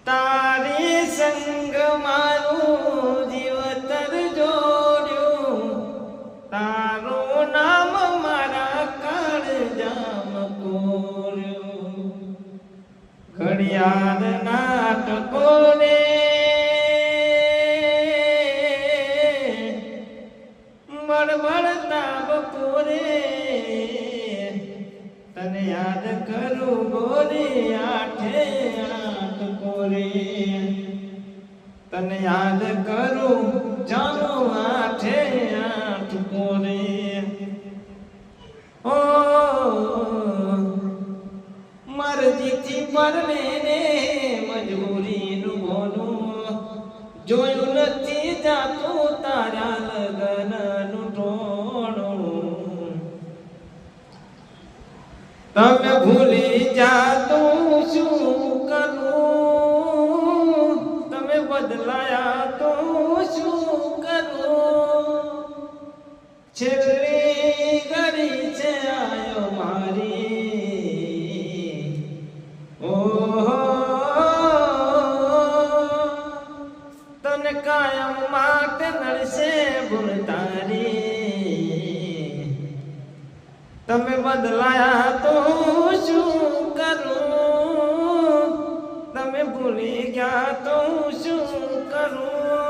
તારી સંગ મારું જીવતર જોડ્યું, તારું નામ મારા કાળજામાં કોર્યું. ઘડિયાળ નાટકો ને બળબળતા બપોરે તને યાદ કરું ગોરે આઠે આઠ કોરે. તને યાદ કરું જાનો આઠે આઠ કોરે. ઓ મરજીથી પરણે ને મજબૂરીનું બોલું, જોયું નથી જાતું તારા લગનનું ટોણું. તમે ભૂલી જાતું શું કરું, તમે બદલાયા તો શું કરું. છેલ્લી ઘડી છે આયો મારી, ઓહો તને કાયમ માટે નડશે ભૂલ તારી. તમે બદલાયા તો શું કરું, તમે ભૂલી ગયા તો શું કરું.